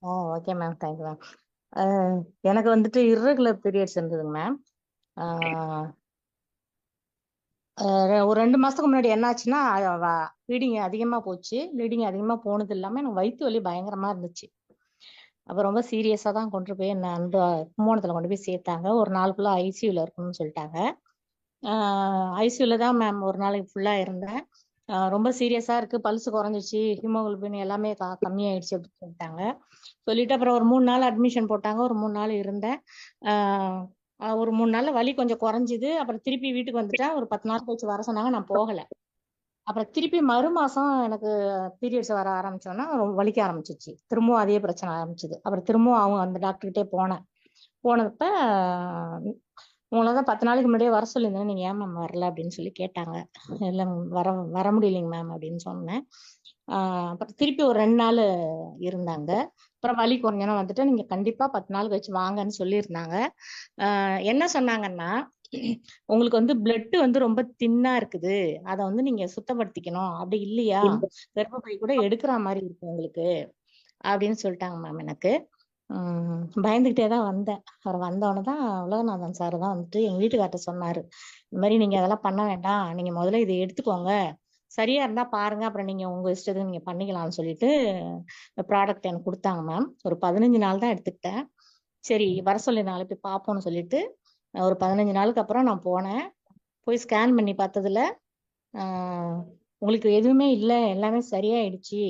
Okay ma'am. Thank you ma'am. எனக்கு வந்துட்டு irregular periods இருந்ததுங்க மேம். ஒரு 2 மாசத்துக்கு முன்னாடி என்னாச்சுன்னா, ப்ளீடிங் அதிகமா போச்சு. ப்ளீடிங் அதிகமா போனது இல்லாம எனக்கு வயித்து வலி பயங்கரமா இருந்துச்சு. அப்ப ரொம்ப சீரியஸா தான் கொண்டு போய் என்ன கும்பகோணத்துல கொண்டு போய் சேர்த்தாங்க. ஒரு நாள் ஃபுல்லா ஐசியூல இருக்கணும்னு சொல்லிட்டாங்க. ஐசியூல தான் மேம் ஒரு நாளைக்கு ஃபுல்லா இருந்தேன். ரொம்ப சீரியஸா இருக்கு, பல்ஸ் குறைஞ்சிச்சு, ஹீமோகுளோபின் எல்லாமே கம்மியாயிடுச்சு அப்படின்னு சொல்லிட்டாங்க. சொல்லிட்டு அப்புறம் ஒரு 3 நாள் அட்மிஷன் போட்டாங்க. ஒரு 3 நாள் இருந்தேன். ஒரு 3 நாள்ல வலி கொஞ்சம் குறைஞ்சிது. அப்புறம் திருப்பி வீட்டுக்கு வந்துட்டேன். ஒரு 10 நாள் கழிச்சு வர சொன்னாங்க, நான் போகல. அப்புறம் திருப்பி மறு மாசம் எனக்கு பீரியட்ஸ் வர ஆரம்பிச்சோன்னா வலிக்க ஆரம்பிச்சிச்சு. திரும்பவும் அதே பிரச்சனை ஆரம்பிச்சுது. அப்புறம் திரும்பவும் அவங்க அந்த டாக்டர்கிட்டே போனேன். போனப்ப உங்களை தான் 10 நாளைக்கு முன்னாடியே வர சொல்லியிருந்தேன், நீங்க ஏன் மேம் வரல அப்படின்னு சொல்லி கேட்டாங்க. இல்லை வர வர முடியலைங்க மேம் அப்படின்னு சொன்னேன். அப்புறம் திருப்பி ஒரு 2 நாள் இருந்தாங்க. அப்புறம் வலி குறைஞ்சோன்னா வந்துட்டு நீங்க கண்டிப்பா 10 நாள் கழிச்சு வாங்கன்னு சொல்லியிருந்தாங்க. என்ன சொன்னாங்கன்னா, உங்களுக்கு வந்து பிளட் வந்து ரொம்ப தின்னா இருக்குது, அதை வந்து நீங்க சுத்தப்படுத்திக்கணும், அப்படி இல்லையா கர்ப்பப்பை கூட எடுக்கிற மாதிரி இருக்கு உங்களுக்கு அப்படின்னு சொல்லிட்டாங்க மேம் எனக்கு. பயந்துகிட்டே தான் வந்தேன். அவர் வந்தோடனே தான் உலகநாதன் சார் தான் வந்துட்டு எங்க வீட்டுக்கார்ட்ட சொன்னாரு, இந்த மாதிரி நீங்க அதெல்லாம் பண்ண வேண்டாம், நீங்க முதல்ல இதை எடுத்துக்கோங்க, சரியா இருந்தா பாருங்க, அப்புறம் நீங்க உங்க இஷ்டத்துக்கு நீங்க பண்ணிக்கலாம்னு சொல்லிட்டு ப்ராடக்ட் எனக்கு கொடுத்தாங்க மேம். ஒரு 15 நாள் தான் எடுத்துக்கிட்டேன். சரி வர சொல்லி நாளை போய் பார்ப்போம்னு சொல்லிட்டு ஒரு 15 நாளுக்கு அப்புறம் நான் போனேன். போய் ஸ்கேன் பண்ணி பார்த்ததுல உங்களுக்கு எதுவுமே இல்லை, எல்லாமே சரியாயிடுச்சு,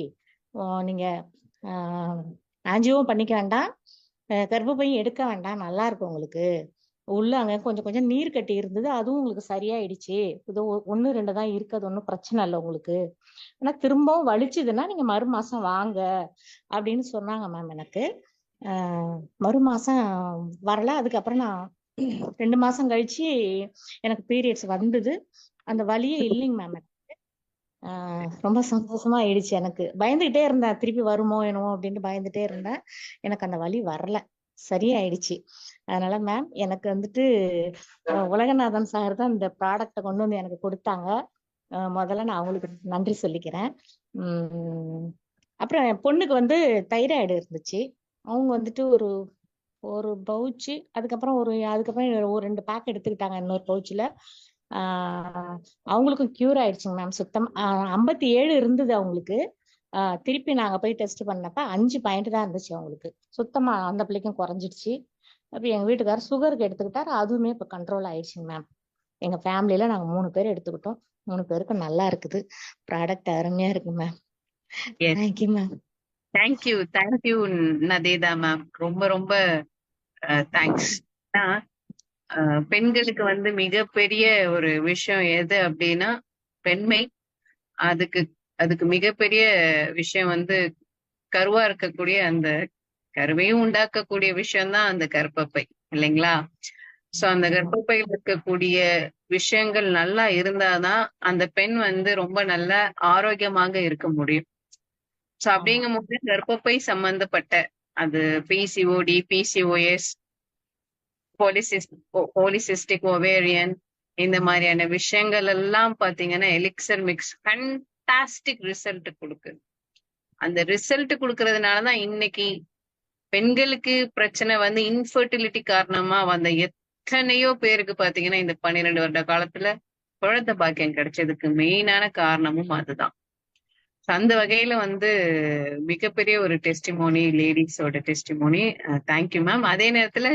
நீங்க ஆஞ்சியோவும் பண்ணிக்க வேண்டாம், கர்ப்பப்பையும் எடுக்க வேண்டாம், நல்லா இருக்கும் உங்களுக்கு, உள்ள அங்க கொஞ்சம் கொஞ்சம் நீர் கட்டி இருந்தது, அதுவும் உங்களுக்கு சரியாயிடுச்சு, இது 1 2 தான் இருக்கு, அது ஒன்றும் பிரச்சனை இல்லை உங்களுக்கு, ஆனா திரும்பவும் வலிச்சுதுன்னா நீங்க மறு மாசம் வாங்க அப்படின்னு சொன்னாங்க மேம் எனக்கு. மறு மாசம் வரல. அதுக்கப்புறம் நான் 2 மாசம் கழிச்சு எனக்கு பீரியட்ஸ் வந்தது. அந்த வலியே இல்லைங்க மேம். ரொம்ப சந்தோஷமா ஆயிடுச்சு. எனக்கு பயந்துகிட்டே இருந்தேன், திருப்பி வருமோ என்னமோ அப்படின்ட்டு பயந்துட்டே இருந்தேன். எனக்கு அந்த வலி வரல, சரியாயிடுச்சு. அதனால மேம் எனக்கு வந்துட்டு உலகநாதன் சார் தான் இந்த ப்ராடக்ட கொண்டு வந்து எனக்கு கொடுத்தாங்க. முதல்ல நான் அவங்களுக்கு நன்றி சொல்லிக்கிறேன். அப்புறம் என் பொண்ணுக்கு வந்து தைராய்டு இருந்துச்சு. அவங்க வந்துட்டு ஒரு ஒரு பவுச்சு, அதுக்கப்புறம் ஒரு 2 பேக் எடுத்துக்கிட்டாங்க இன்னொரு பவுச்சில். அவங்களுக்கும் கியூர் ஆயிடுச்சுங்க மேம். சுத்தம் 57 இருந்தது அவங்களுக்கு. திருப்பி நாங்க போய் டெஸ்ட் பண்ணப்ப 5 பாயிண்ட் தான் இருந்துச்சு அவங்களுக்கு. சுத்தமா அந்த பிள்ளைக்கும் குறைஞ்சிடுச்சு. அப்ப எங்க வீட்டுக்காரர் சுகருக்கு எடுத்துக்கிட்டாரு, அதுவுமே இப்ப கண்ட்ரோல் ஆயிடுச்சுங்க மேம். எங்க ஃபேமிலியில நாங்க 3 பேர் எடுத்துக்கிட்டோம். 3 பேருக்கும் நல்லா இருக்குது. ப்ராடக்ட் அருமையா இருக்கு ma'am. Thank you ma'am. Thank you Nadetha ma'am. ரொம்ப ரொம்ப தேங்க்ஸ். பெண்களுக்கு வந்து மிகப்பெரிய ஒரு விஷயம் எது அப்படின்னா பெண்மை. அதுக்கு அதுக்கு மிகப்பெரிய விஷயம் வந்து கருவா இருக்கக்கூடிய அந்த கருவையும் உண்டாக்கக்கூடிய விஷயம்தான் அந்த கர்ப்பப்பை, இல்லைங்களா? சோ அந்த கர்ப்பப்பையில் இருக்கக்கூடிய விஷயங்கள் நல்லா இருந்தாதான் அந்த பெண் வந்து ரொம்ப நல்ல ஆரோக்கியமாக இருக்க முடியும். சோ அப்படிங்கும் போது கர்ப்பப்பை சம்பந்தப்பட்ட அது பிசிஓடி, பிசிஓஎஸ், பாலிசிஸ்டிக் ஓவேரியன், இந்த மாதிரியான விஷயங்கள் எல்லாம் பாத்தீங்கன்னா எலிக்சர் மிக்ஸ் ஃபேண்டாஸ்டிக் ரிசல்ட் கொடுக்குது. அந்த ரிசல்ட் கொடுக்கறதுனாலதான் இன்னைக்கு பெண்களுக்கு பிரச்சனை வந்து இன்ஃபர்டிலிட்டி காரணமா வந்த எத்தனையோ பேருக்கு பாத்தீங்கன்னா இந்த 12 வருட காலத்துல குழந்தை பாக்கியம் கிடைச்சதுக்கு மெயினான காரணமும் அதுதான். அந்த வகையில வந்து மிகப்பெரிய ஒரு டெஸ்டிமோனி, லேடிஸோட டெஸ்டிமோனி. Thank you ma'am. அதே நேரத்துல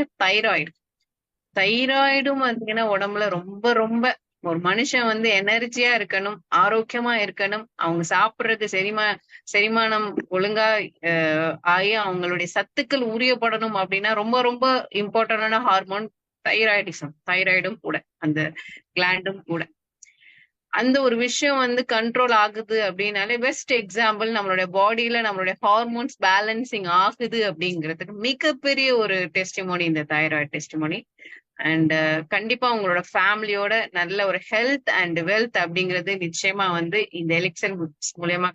தைராய்டும் பாத்தீங்கன்னா உடம்புல ரொம்ப ரொம்ப ஒரு மனுஷன் வந்து எனர்ஜியா இருக்கணும், ஆரோக்கியமா இருக்கணும், அவங்க சாப்பிடுறது செரிமானம் ஒழுங்கா ஆகி அவங்களுடைய சத்துக்கள் உரியப்படணும் அப்படின்னா ரொம்ப ரொம்ப இம்பார்ட்டன்டான ஹார்மோன் தைராய்டும் கூட, அந்த கிளாண்டும் கூட. அந்த ஒரு விஷயம் வந்து கண்ட்ரோல் ஆகுது அப்படின்னாலே பெஸ்ட் எக்ஸாம்பிள் நம்மளுடைய பாடியில நம்மளுடைய ஹார்மோன்ஸ் பேலன்சிங் ஆகுது அப்படிங்கிறதுக்கு மிகப்பெரிய ஒரு டெஸ்டிமோனி இந்த தைராய்டு டெஸ்டிமோனி. அண்ட் கண்டிப்பா உங்களோட ஃபேமிலியோட நல்ல ஒரு ஹெல்த் அண்ட் வெல்த் அப்படிங்கிறது நிச்சயமா வந்து இந்த எலிக்சர் மூலியமா